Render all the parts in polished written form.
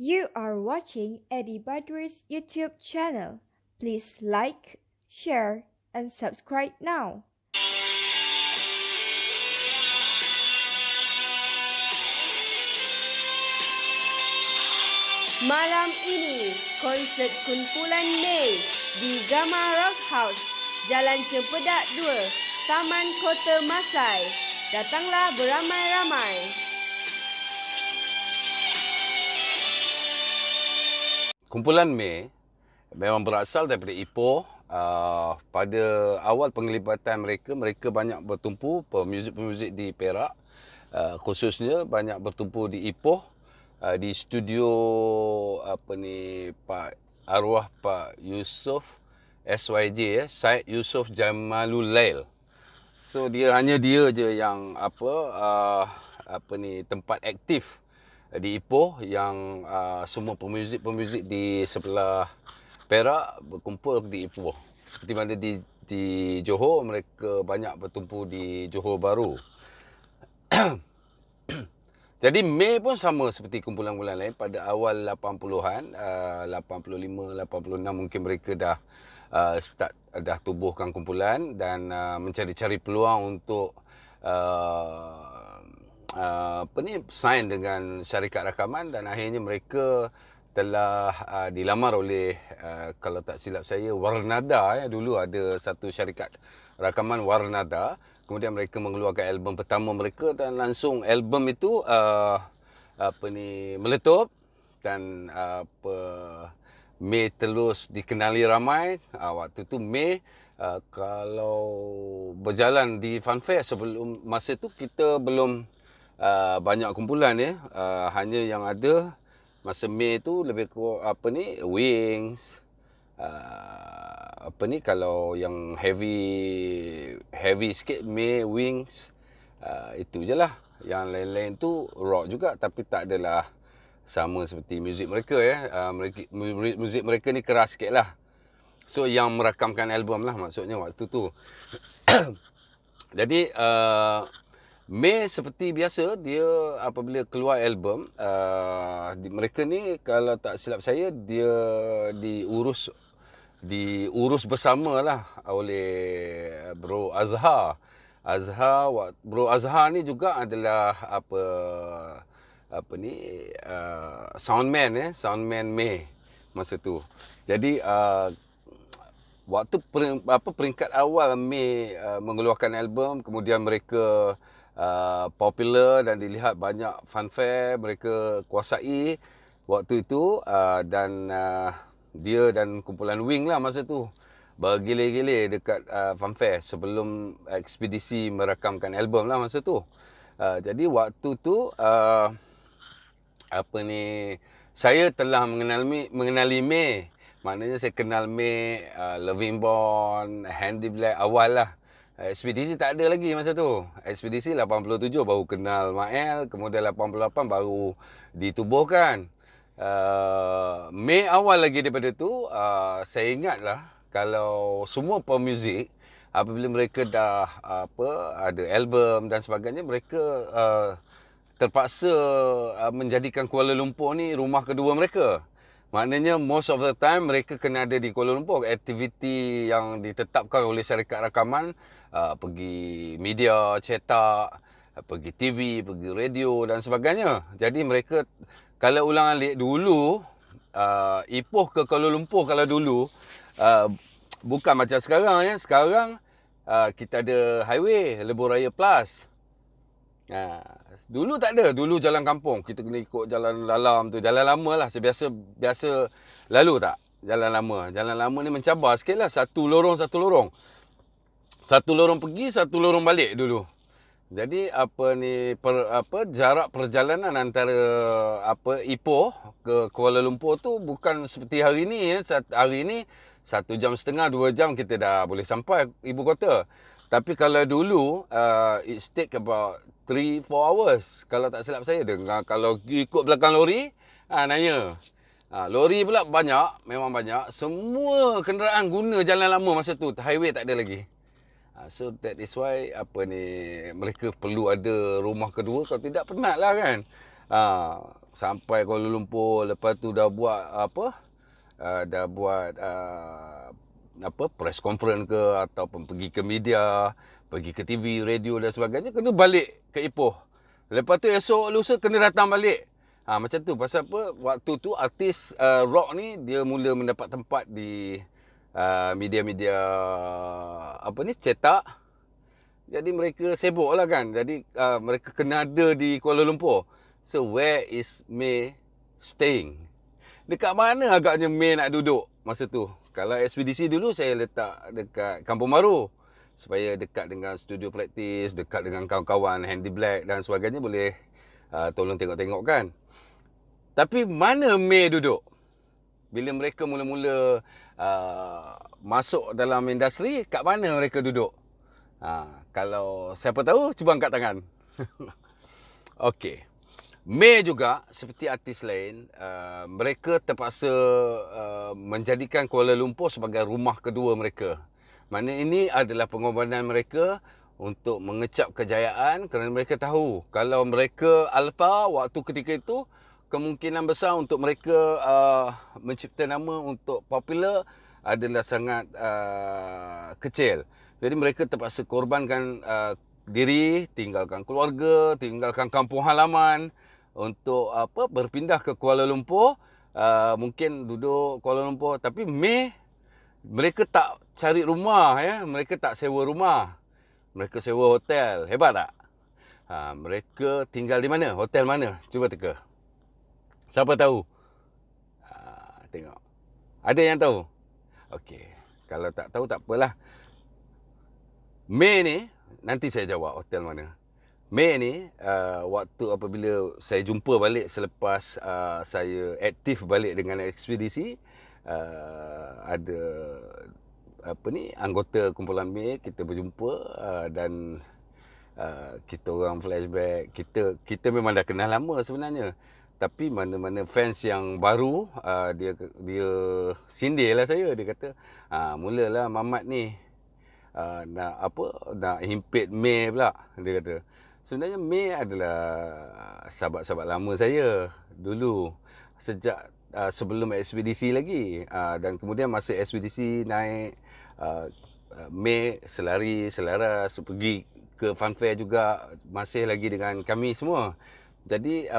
You are watching Eddie Badr's YouTube channel. Please like, share, and subscribe now. Malam ini, konsert kumpulan Mei di Gamma Rock House, Jalan Cempedak 2, Taman Kota Masai. Datanglah beramai-ramai. Kumpulan Mei memang berasal daripada Ipoh. Pada awal penglibatan mereka banyak bertumpu pemuzik-pemuzik di Perak. Khususnya banyak bertumpu di Ipoh. Di studio Pak arwah Pak Yusof SYJ, Syed Yusof Jamalul Lail. So hanya dia je yang tempat aktif di Ipoh, yang semua pemuzik-pemuzik di sebelah Perak berkumpul di Ipoh. Seperti mana di Johor, mereka banyak bertumpu di Johor Bahru. Jadi Mei pun sama seperti kumpulan-kumpulan lain. Pada awal 80-an, 85, 86 mungkin mereka dah tubuhkan kumpulan dan mencari-cari peluang untuk sign dengan syarikat rakaman, dan akhirnya mereka telah dilamar oleh kalau tak silap saya Warnada. Dulu ada satu syarikat rakaman Warnada. Kemudian mereka mengeluarkan album pertama mereka, dan langsung album itu meletup, dan Mei terus dikenali ramai. Waktu tu Mei kalau berjalan di Funfair, sebelum masa tu kita belum banyak kumpulan hanya yang ada masa Mei tu lebih Wings, kalau yang heavy sikit Mei, Wings, itu je lah. Yang lain-lain tu rock juga, tapi tak adalah sama seperti muzik mereka muzik mereka ni keras sikit lah. So yang merakamkan album lah maksudnya waktu tu. Jadi Mei seperti biasa, dia apabila keluar album, mereka ni kalau tak silap saya, dia diurus bersama lah oleh Bro Azhar. Bro Azhar ni juga adalah soundman Mei masa tu. Jadi waktu peringkat awal Mei mengeluarkan album, kemudian mereka popular dan dilihat banyak fanfare, mereka kuasai waktu itu, dan dia dan kumpulan Wing lah masa tu bergilir-gilir dekat fanfare sebelum ekspedisi merakamkan album lah masa tu. Jadi waktu tu saya telah mengenali Mei. Maknanya saya kenal Mei, Loving Bond, Handy Black awal lah. Ekspedisi tak ada lagi masa tu. Ekspedisi 87 baru kenal Mael, kemudian 88 baru ditubuhkan. Mei awal lagi daripada tu, saya ingatlah kalau semua pemuzik apabila mereka dah ada album dan sebagainya, mereka terpaksa menjadikan Kuala Lumpur ni rumah kedua mereka. Maknanya most of the time mereka kena ada di Kuala Lumpur. Aktiviti yang ditetapkan oleh syarikat rakaman, pergi media cetak, pergi TV, pergi radio dan sebagainya. Jadi mereka, kalau ulang alik dulu, Ipoh ke Kuala Lumpur kalau dulu, bukan macam sekarang ya. Sekarang kita ada highway, Lebuh Raya Plus. Dulu tak ada. Dulu jalan kampung, kita kena ikut jalan dalam tu. Jalan lama lah. Biasa lalu tak? Jalan lama ni mencabar sikit lah. Satu lorong. Satu lorong pergi, satu lorong balik dulu. Jadi jarak perjalanan antara Ipoh ke Kuala Lumpur tu bukan seperti hari ni ya. Hari ni 1.5 jam, 2 jam kita dah boleh sampai ibu kota. Tapi kalau dulu it take about 3-4 hours kalau tak silap saya. Kalau ikut belakang lori, nanya. Lori pula banyak, memang banyak. Semua kenderaan guna jalan lama masa tu, highway tak ada lagi. So that is why mereka perlu ada rumah kedua, kalau tidak penat lah kan. sampai Kuala Lumpur, lepas tu dah buat dah buat press conference ke, ataupun pergi ke media, pergi ke TV, radio dan sebagainya, kena balik ke Ipoh. Lepas tu esok lusa kena datang balik. Macam tu. Pasal apa? Waktu tu artis rock ni dia mula mendapat tempat di media-media cetak. Jadi mereka sibuk lah kan. Jadi mereka kena ada di Kuala Lumpur. So where is May staying? Dekat mana agaknya May nak duduk masa tu? Kalau ekspedisi dulu saya letak dekat Kampung Baru. Supaya dekat dengan studio praktis, dekat dengan kawan-kawan Handy Black dan sebagainya, boleh tolong tengok-tengok kan. Tapi mana May duduk? Bila mereka mula-mula masuk dalam industri, kat mana mereka duduk? Kalau siapa tahu, cuba angkat tangan. Okey. May juga seperti artis lain, mereka terpaksa menjadikan Kuala Lumpur sebagai rumah kedua mereka. Mana ini adalah pengorbanan mereka untuk mengecap kejayaan, kerana mereka tahu kalau mereka alpa waktu ketika itu, kemungkinan besar untuk mereka mencipta nama untuk popular adalah sangat kecil. Jadi mereka terpaksa korbankan diri, tinggalkan keluarga, tinggalkan kampung halaman untuk berpindah ke Kuala Lumpur. Mungkin duduk Kuala Lumpur, tapi mereka tak cari rumah, ya. Mereka tak sewa rumah. Mereka sewa hotel. Hebat tak? Mereka tinggal di mana? Hotel mana? Cuba teka. Siapa tahu? Tengok. Ada yang tahu? Okey. Kalau tak tahu, tak apalah. May ni, nanti saya jawab hotel mana. May ni, waktu apabila saya jumpa balik selepas saya aktif balik dengan ekspedisi, ada anggota kumpulan May, kita berjumpa dan kita orang flashback. Kita memang dah kenal lama sebenarnya. Tapi mana-mana fans yang baru, dia sindir lah saya. Dia kata, mulalah Mamat ni nak himpit May pula. Dia kata, sebenarnya May adalah sahabat-sahabat lama saya dulu, sejak sebelum ekspedisi lagi. Dan kemudian masa ekspedisi naik, May selaras pergi ke funfair juga, masih lagi dengan kami semua. Jadi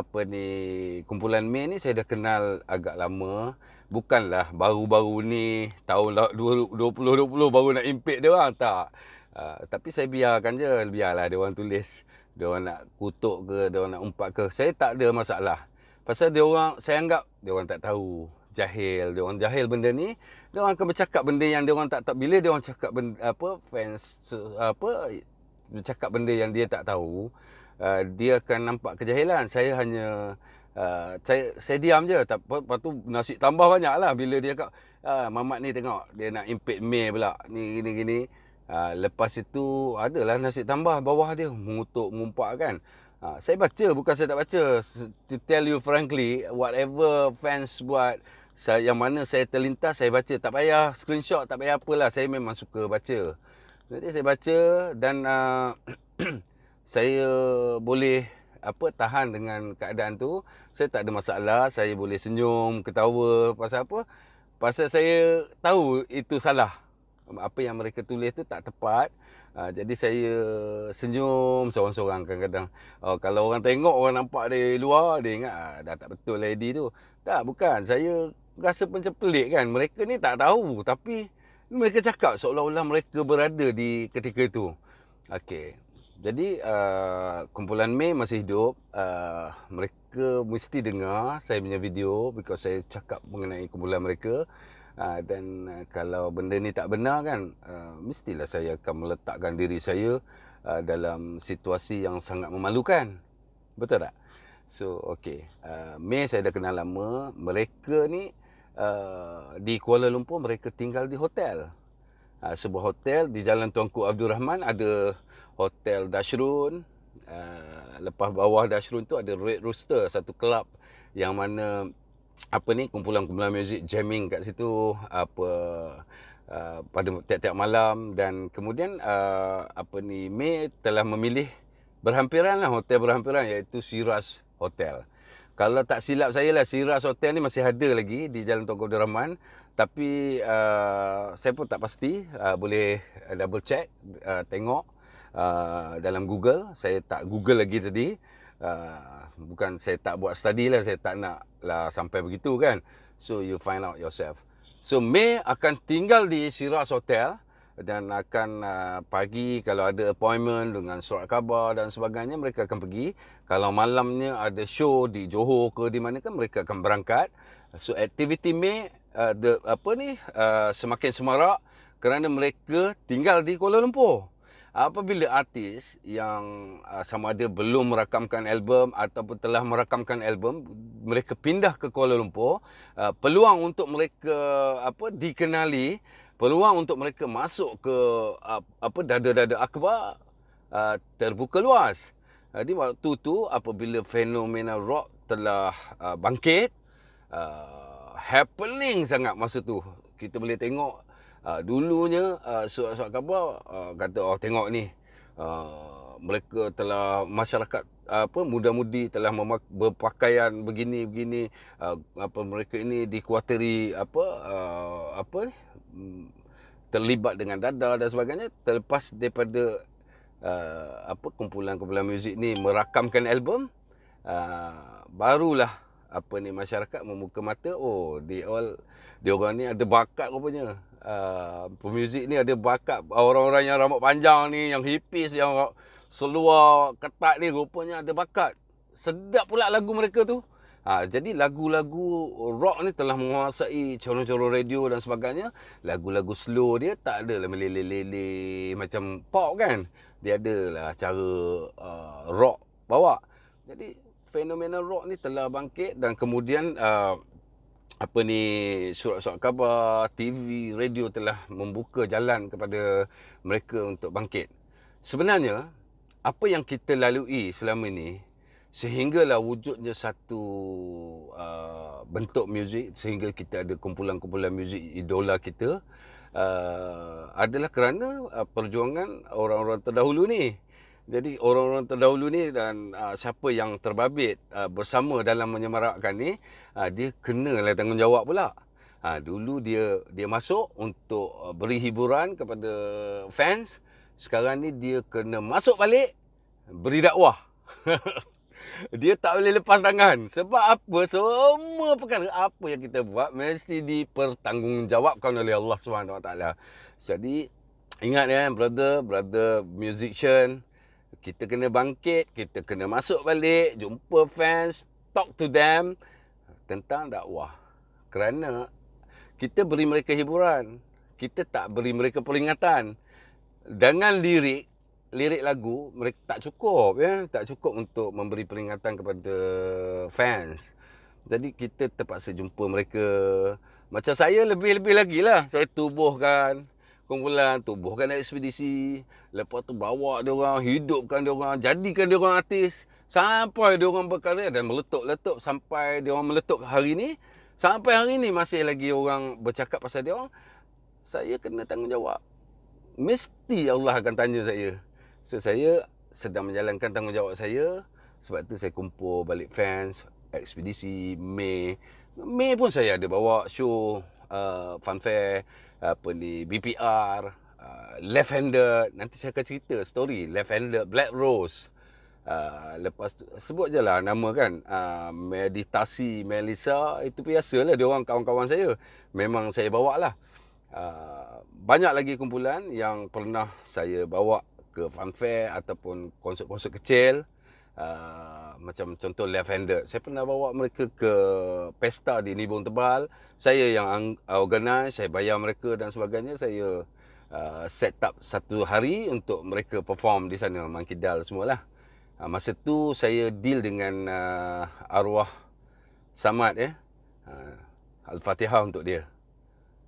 kumpulan May ni saya dah kenal agak lama. Bukanlah baru-baru ni tahun 2020 baru nak impit dia orang, tak. Tapi saya biarkan je, biarlah dia orang tulis. Dia orang nak kutuk ke, dia orang nak umpat ke, saya tak ada masalah. Pasal saya anggap dia orang tak tahu, jahil. Dia orang jahil benda ni. Dia orang akan bercakap benda yang dia orang tak tahu. Bila dia orang cakap bercakap benda yang dia tak tahu, dia akan nampak kejahilan. Saya hanya saya diam je. Lepas tu nasi tambah banyak lah bila dia cakap, Mamat ni tengok, dia nak impit May pula, ni gini-gini. Lepas itu adalah nasi tambah bawah dia mengutuk, mengumpat kan. Saya baca, bukan saya tak baca. To tell you frankly, whatever fans buat, yang mana saya terlintas, saya baca. Tak payah screenshot, tak payah apalah. Saya memang suka baca. Jadi saya baca dan saya boleh tahan dengan keadaan tu. Saya tak ada masalah. Saya boleh senyum, ketawa. Pasal apa? Pasal saya tahu itu salah. Apa yang mereka tulis tu tak tepat. Jadi saya senyum seorang-seorang kadang-kadang. Kalau orang tengok, orang nampak dari luar, dia ingat dah tak betul lady tu. Tak, bukan. Saya rasa macam pelik kan. Mereka ni tak tahu. Tapi mereka cakap seolah-olah mereka berada di ketika itu. Okey. Jadi kumpulan May masih hidup. Mereka mesti dengar saya punya video, because saya cakap mengenai kumpulan mereka. Dan kalau benda ni tak benar kan, mestilah saya akan meletakkan diri saya dalam situasi yang sangat memalukan. Betul tak? So okey, May saya dah kenal lama. Mereka ni di Kuala Lumpur, mereka tinggal di hotel. Sebuah hotel di Jalan Tuanku Abdul Rahman. Ada Hotel Dashrun. Lepas bawah Dashrun tu ada Red Rooster, satu kelab yang mana kumpulan-kumpulan muzik jamming kat situ pada tiap-tiap malam. Dan kemudian May telah memilih berhampiran lah, hotel berhampiran, iaitu Shiraz Hotel. Kalau tak silap saya lah, Shiraz Hotel ni masih ada lagi di Jalan Tunku Abdul Rahman. Tapi saya pun tak pasti, boleh double check, tengok dalam Google. Saya tak Google lagi tadi. Bukan saya tak buat study lah, saya tak nak lah sampai begitu kan. So you find out yourself. So May akan tinggal di Shiraz Hotel dan akan pagi kalau ada appointment dengan surat khabar dan sebagainya, mereka akan pergi. Kalau malamnya ada show di Johor ke di mana kan, mereka akan berangkat. So aktiviti May semakin semarak kerana mereka tinggal di Kuala Lumpur. Apabila artis yang sama ada belum merakamkan album ataupun telah merakamkan album, mereka pindah ke Kuala Lumpur, peluang untuk mereka dikenali, peluang untuk mereka masuk ke dada-dada akhbar terbuka luas. Jadi waktu tu apabila fenomena rock telah bangkit, happening sangat masa tu. Kita boleh tengok dulunya surat-surat khabar kata, oh tengok ni, mereka telah, masyarakat muda-mudi telah berpakaian begini-begini, mereka ini dikuatiri terlibat dengan dada dan sebagainya. Terlepas daripada kumpulan-kumpulan muzik ni merakamkan album, barulah masyarakat membuka mata, oh dia orang ni ada bakat rupanya. Pemuzik ni ada bakat. Orang-orang yang rambut panjang ni, yang hippies, yang seluar ketat ni, rupanya ada bakat. Sedap pula lagu mereka tu. Jadi lagu-lagu rock ni telah menguasai corong-corong radio dan sebagainya. Lagu-lagu slow dia tak adalah meleleh-leleh macam pop kan. Dia adalah cara rock bawa. Jadi fenomena rock ni telah bangkit dan kemudian surat-surat khabar, TV, radio telah membuka jalan kepada mereka untuk bangkit. Sebenarnya apa yang kita lalui selama ini sehinggalah wujudnya satu bentuk muzik, sehingga kita ada kumpulan-kumpulan muzik idola kita, adalah kerana perjuangan orang-orang terdahulu ni. Jadi orang-orang terdahulu ni dan siapa yang terbabit bersama dalam menyemarakkan ni, dia kenalah tanggungjawab pula. Dulu dia masuk untuk beri hiburan kepada fans. Sekarang ni dia kena masuk balik beri dakwah. Dia tak boleh lepas tangan. Sebab apa? Semua perkara apa yang kita buat mesti dipertanggungjawabkan oleh Allah SWT. Jadi ingat ya, brother musician, kita kena bangkit, kita kena masuk balik, jumpa fans, talk to them tentang dakwah. Kerana kita beri mereka hiburan, kita tak beri mereka peringatan. Dengan lirik lagu, mereka tak cukup ya, tak cukup untuk memberi peringatan kepada fans. Jadi kita terpaksa jumpa mereka. Macam saya lebih-lebih lagi lah, saya tubuhkan kumpulan, tubuhkan ekspedisi, lepas tu bawa dia orang, hidupkan dia orang, jadikan dia orang artis sampai dia orang berkarya dan meletup-letup sampai dia orang meletup hari ni. Sampai hari ni masih lagi orang bercakap pasal dia orang. Saya kena tanggungjawab. Mesti Allah akan tanya saya. So saya sedang menjalankan tanggungjawab saya. Sebab tu saya kumpul balik fans, ekspedisi May pun saya ada bawa show funfair, BPR, Left Handed. Nanti saya akan cerita story Left Handed, Black Rose. Lepas tu sebut je lah nama kan, Meditasi Melissa, itu biasalah dia orang kawan-kawan saya. Memang saya bawa lah. Banyak lagi kumpulan yang pernah saya bawa ke funfair ataupun konsert-konsert kecil. Macam contoh Left Handed, saya pernah bawa mereka ke pesta di Nibong Tebal. Saya yang organize, saya bayar mereka dan sebagainya. Saya set up satu hari untuk mereka perform di sana, Mangkidal semualah. Masa tu saya deal dengan arwah Samad ya. Al-Fatihah untuk dia.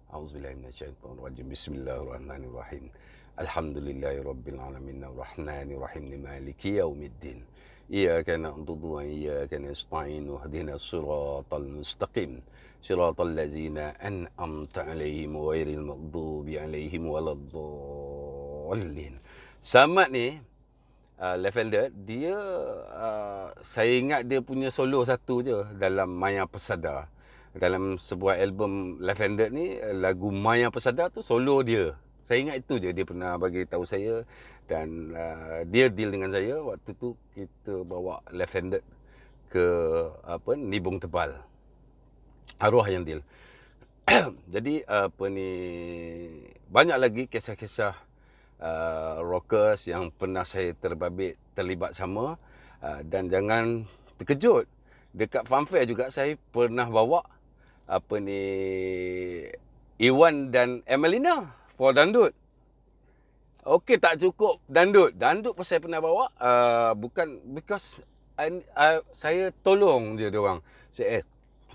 Auzubillahi minasyaitonirrajim. Bismillahirrahmanirrahim. Alhamdulillahirabbil alamin arrahmanirrahim maliki yaumiddin. Iyyaka na'budu wa iyyaka nasta'in ihdinas siratal mustaqim. Siratal ladzina an'amta 'alaihim ghairil maghdubi 'alaihim waladdallin. Samad ni Lavender, dia saya ingat dia punya solo satu je dalam Maya Pesada. Dalam sebuah album Lavender ni, lagu Maya Pesada tu solo dia. Saya ingat itu je dia pernah bagi tahu saya, dan dia deal dengan saya waktu tu kita bawa Lavender ke Nibung Tebal. Arwah yang deal. Jadi banyak lagi kisah-kisah rockers yang pernah saya terlibat sama, dan jangan terkejut, dekat Funfair juga saya pernah bawa Iwan dan Emelina for dandut. Okey, tak cukup dandut pun saya pernah bawa, bukan because saya tolong je diorang.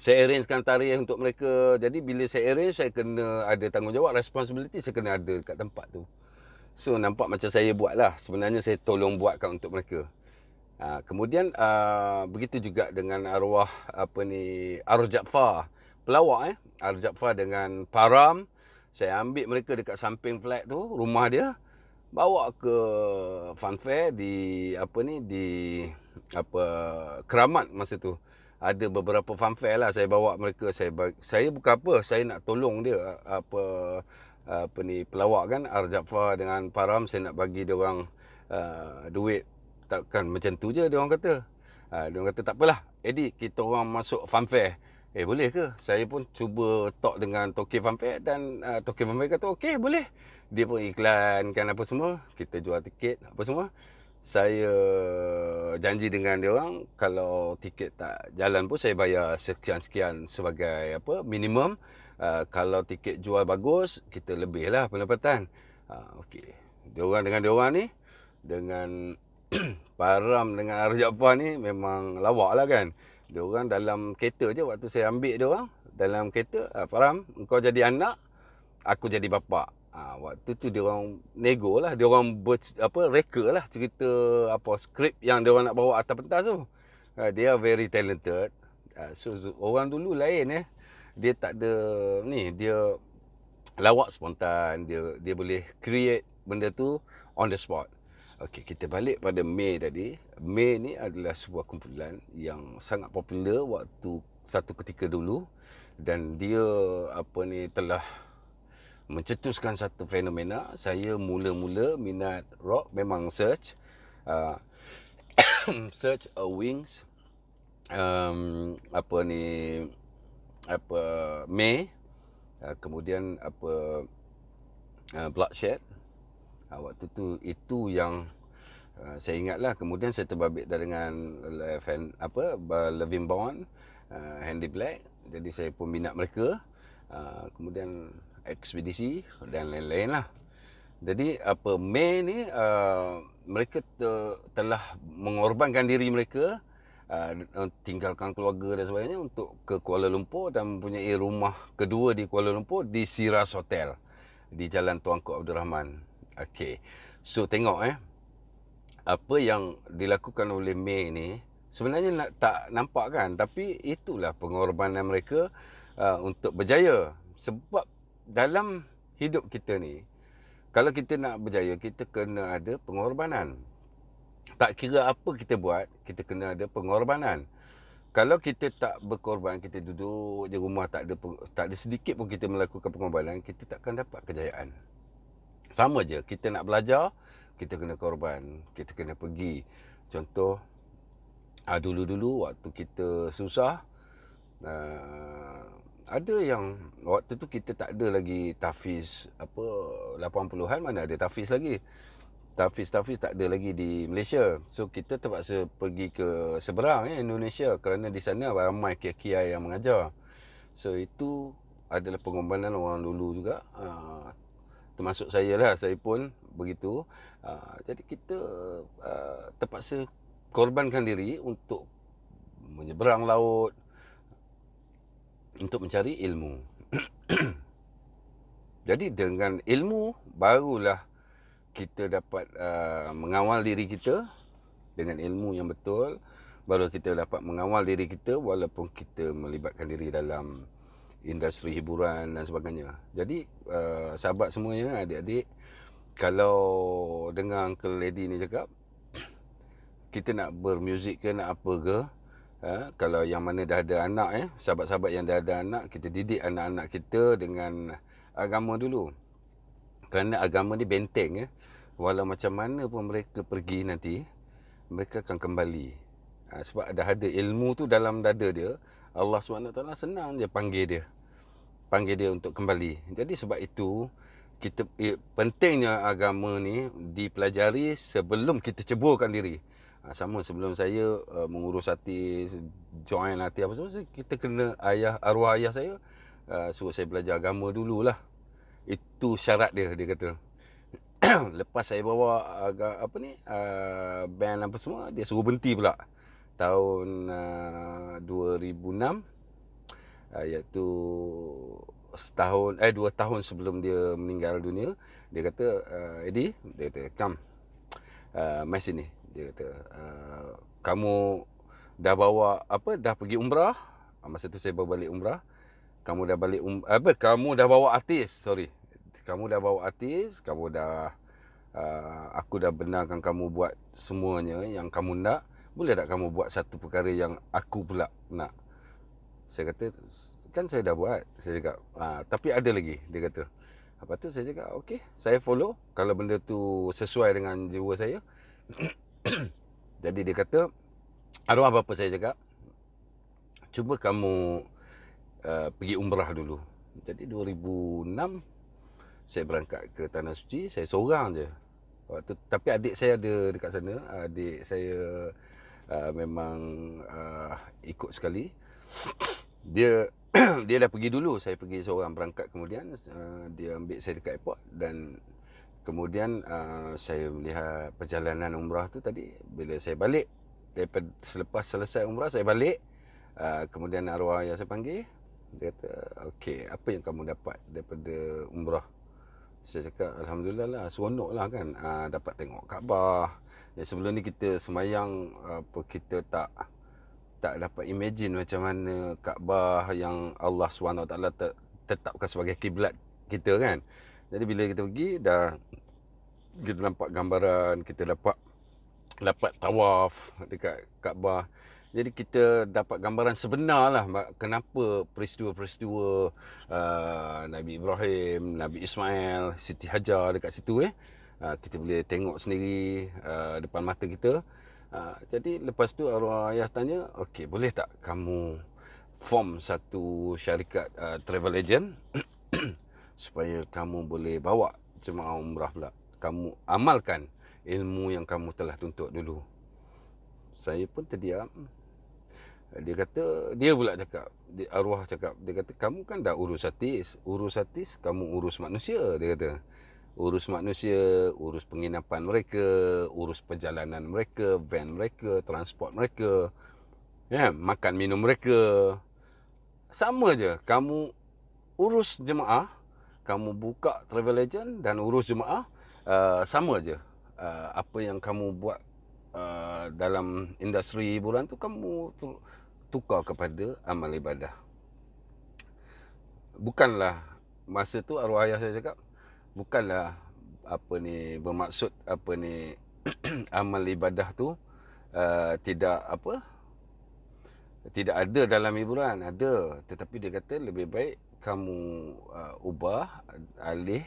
Saya arrangekan tarikh untuk mereka. Jadi bila saya arrange, saya kena ada tanggungjawab, responsibility saya kena ada kat tempat tu. So nampak macam saya buat lah. Sebenarnya saya tolong buatkan untuk mereka. Kemudian begitu juga dengan arwah Arwah Jaafar pelawak Arwah Jaafar dengan Param. Saya ambil mereka dekat samping flat tu, rumah dia, bawa ke Funfair di Keramat masa tu. Ada beberapa Funfair lah saya bawa mereka. Saya bukan apa, saya nak tolong dia pelawak kan, Arwah Jaafar dengan Param. Saya nak bagi dia orang duit. Takkan macam tu je dia orang kata. Dia orang kata tak apalah, Eddie, kita orang masuk Funfair. Boleh ke? Saya pun cuba talk dengan Toki Funfair, dan Toki Funfair kata okey, boleh. Dia pun iklankan apa semua, kita jual tiket apa semua. Saya janji dengan dia orang, kalau tiket tak jalan pun saya bayar sekian-sekian sebagai minimum. Kalau tiket jual bagus, kita lebih lah pendapatan. Okey. Dia orang dengan dia orang ni, dengan Param dengan Arwah Jaafar ni memang lawak lah kan. Dia orang dalam kereta je, waktu saya ambil dia orang dalam kereta, Param, engkau jadi anak, aku jadi bapa. Waktu tu dia orang nego lah, dia orang reka lah cerita skrip yang dia orang nak bawa atas pentas tu. Dia very talented. So orang dulu lain dia tak ada ni, dia lawak spontan, dia boleh create benda tu on the spot. Okey, kita balik pada May tadi. May ni adalah sebuah kumpulan yang sangat popular waktu satu ketika dulu, dan dia telah mencetuskan satu fenomena. Saya mula-mula minat rock memang search search Wings, May, kemudian Bloodshed. Waktu tu itu yang saya ingatlah. Kemudian saya terbabit dengan Levin Bond, Handy Black. Jadi saya pun minat mereka. Kemudian Ekspedisi dan lain-lain lah. Jadi May ni mereka telah mengorbankan diri mereka, tinggalkan keluarga dan sebagainya untuk ke Kuala Lumpur, dan mempunyai rumah kedua di Kuala Lumpur di Siras Hotel di Jalan Tuanku Abdul Rahman. Okey. So tengok apa yang dilakukan oleh May ni sebenarnya tak nampak kan, tapi itulah pengorbanan mereka untuk berjaya. Sebab dalam hidup kita ni, kalau kita nak berjaya, kita kena ada pengorbanan. Tak kira apa kita buat, kita kena ada pengorbanan. Kalau kita tak berkorban, kita duduk je rumah, tak ada sedikit pun kita melakukan pengorbanan, kita takkan dapat kejayaan. Sama je, kita nak belajar, kita kena korban, kita kena pergi. Contoh, dulu-dulu waktu kita susah, ada yang waktu tu kita tak ada lagi tahfiz 80-an, mana ada tahfiz lagi. Tahfiz tak ada lagi di Malaysia. So kita terpaksa pergi ke seberang Indonesia, kerana di sana ramai kiai-kiai yang mengajar. So itu adalah pengorbanan orang dulu juga. Termasuk saya lah, saya pun begitu. Jadi kita terpaksa korbankan diri untuk menyeberang laut, untuk mencari ilmu. Jadi dengan ilmu barulah kita dapat mengawal diri kita. Dengan ilmu yang betul, baru kita dapat mengawal diri kita walaupun kita melibatkan diri dalam industri hiburan dan sebagainya. Jadi sahabat semuanya, adik-adik, kalau dengar Uncle Lady ni cakap, kita nak bermuzik ke, nak apa ke, kalau yang mana dah ada anak, sahabat-sahabat yang dah ada anak, kita didik anak-anak kita dengan agama dulu. Kerana agama ni benteng, walau macam mana pun mereka pergi nanti, mereka akan kembali. Sebab dah ada ilmu tu dalam dada dia, Allah SWT senang je panggil dia untuk kembali. Jadi sebab itu, pentingnya agama ni dipelajari sebelum kita ceburkan diri. Sama sebelum saya mengurus hati, join hati apa semua, kita kena arwah ayah saya suruh saya belajar agama dululah. Itu syarat dia kata. Lepas saya bawa band apa semua, dia suruh berhenti pula. Tahun 2006, iaitu 2 tahun sebelum dia meninggal dunia, dia kata, Eddie, dia kata, come, mai sini. Dia kata, kamu dah bawa dah pergi umrah. Masa tu saya bawa balik umrah. Kamu dah balik kamu dah bawa artis, kamu dah bawa artis, aku dah benarkan kamu buat semuanya yang kamu nak. Boleh tak kamu buat satu perkara yang aku pula nak? Saya kata, kan saya dah buat. Saya cakap, tapi ada lagi, dia kata. Lepas tu saya cakap, okey, saya follow kalau benda tu sesuai dengan jiwa saya. Jadi dia kata, arwah bapa saya cakap, cuba kamu pergi umrah dulu. Jadi 2006 saya berangkat ke Tanah Suci, saya seorang je. Waktu, tapi adik saya ada dekat sana. Adik saya memang ikut sekali. Dia dia dah pergi dulu, saya pergi seorang berangkat kemudian. Dia ambil saya dekat airport dan kemudian saya melihat perjalanan umrah tu tadi. Bila saya balik, selepas selesai umrah saya balik, kemudian arwah ayah saya panggil. Dia kata, okey, apa yang kamu dapat daripada umrah? Saya cakap, alhamdulillah lah, seronok lah kan, dapat tengok Kaabah. Sebelum ni kita semayang, kita tak dapat imagine macam mana Kaabah yang Allah SWT tetapkan sebagai kiblat kita kan. Jadi bila kita pergi, kita nampak gambaran, kita dapat tawaf dekat Kaabah. Jadi kita dapat gambaran sebenar lah kenapa peristiwa-peristiwa Nabi Ibrahim, Nabi Ismail, Siti Hajar dekat situ kita boleh tengok sendiri depan mata kita. Jadi lepas tu arwah ayah tanya, okey, boleh tak kamu form satu syarikat travel agent supaya kamu boleh bawa jemaah umrah pula. Kamu amalkan ilmu yang kamu telah tuntut dulu. Saya pun terdiam. Dia pula cakap, arwah cakap, dia kata, kamu kan dah urus artis, kamu urus manusia, dia kata. Urus manusia, urus penginapan mereka, urus perjalanan mereka, van mereka, transport mereka, makan minum mereka. Sama je, kamu urus jemaah, kamu buka travel agent dan urus jemaah, sama je. Apa yang kamu buat dalam industri hiburan tu, kamu tukar kepada amal ibadah. Bukanlah masa tu arwah ayah saya cakap, bukanlah bermaksud amal ibadah tu tidak ada dalam hiburan, ada, tetapi dia kata lebih baik kamu ubah alih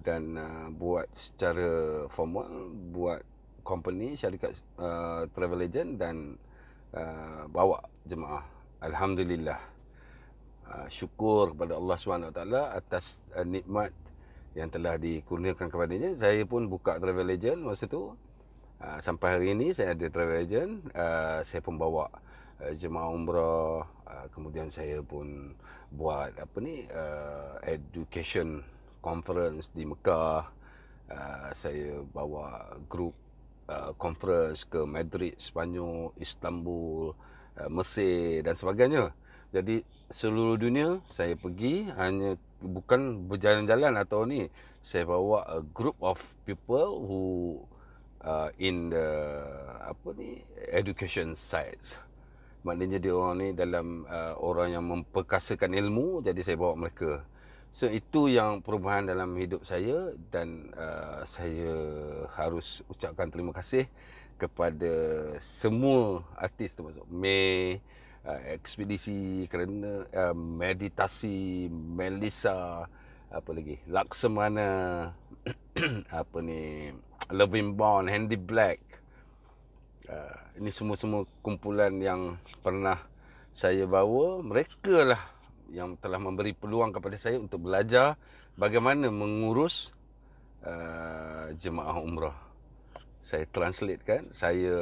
dan buat secara formal, buat company, syarikat travel agent dan bawa jemaah. Alhamdulillah, syukur kepada Allah SWT atas nikmat yang telah dikurniakan kepadanya. Saya pun buka travel agent masa tu. Sampai hari ini saya ada travel agent. Saya pun bawa jemaah umrah. Kemudian saya pun buat education conference di Mekah. Saya bawa grup conference ke Madrid, Sepanyol, Istanbul, Mesir dan sebagainya. Jadi seluruh dunia saya pergi, hanya bukan berjalan-jalan atau ni. Saya bawa a group of people who in the education sides. Maknanya dia orang ni dalam orang yang memperkasakan ilmu, jadi saya bawa mereka. So itu yang perubahan dalam hidup saya dan saya harus ucapkan terima kasih kepada semua artis termasuk May, ekspedisi kerana meditasi, Melissa, apa lagi, Laksamana, apa ni, Loving Bond, Handy Black. Ini semua-semua kumpulan yang pernah saya bawa. Mereka lah yang telah memberi peluang kepada saya untuk belajar bagaimana mengurus jemaah umrah. Saya translate kan, saya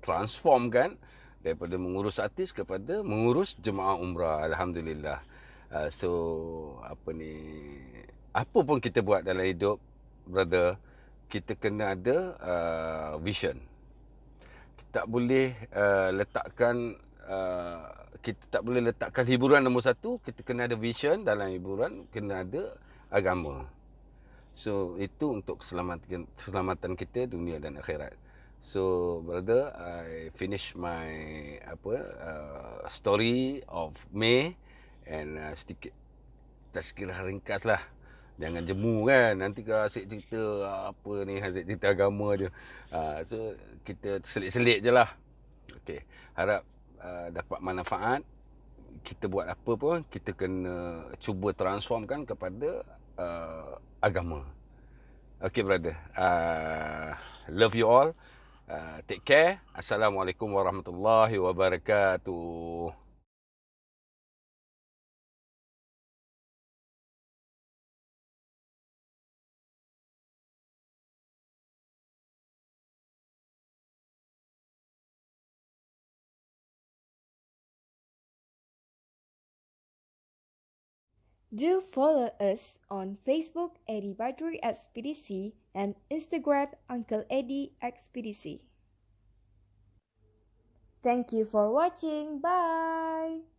transform kan daripada mengurus artis kepada mengurus jemaah umrah. Alhamdulillah. So apa pun kita buat dalam hidup, brother, kita kena ada vision. Kita tak boleh kita tak boleh letakkan hiburan nombor satu. Kita kena ada vision dalam hiburan, kena ada agama. So itu untuk keselamatan kita dunia dan akhirat. So brother, I finish my story of May, and sedikit tazkirah ringkas lah. Jangan jemu kan, nanti kalau asyik cerita apa ni, asyik cerita agama dia. So kita selit-selit je lah. Okay, harap dapat manfaat. Kita buat apa pun, kita kena cuba transformkan kepada agama. Okay brother, love you all. Take care. Assalamualaikum warahmatullahi wabarakatuh. Do follow us on Facebook Eddie Badrui Expedisi and Instagram Uncle Eddie Expedisi. Thank you for watching. Bye.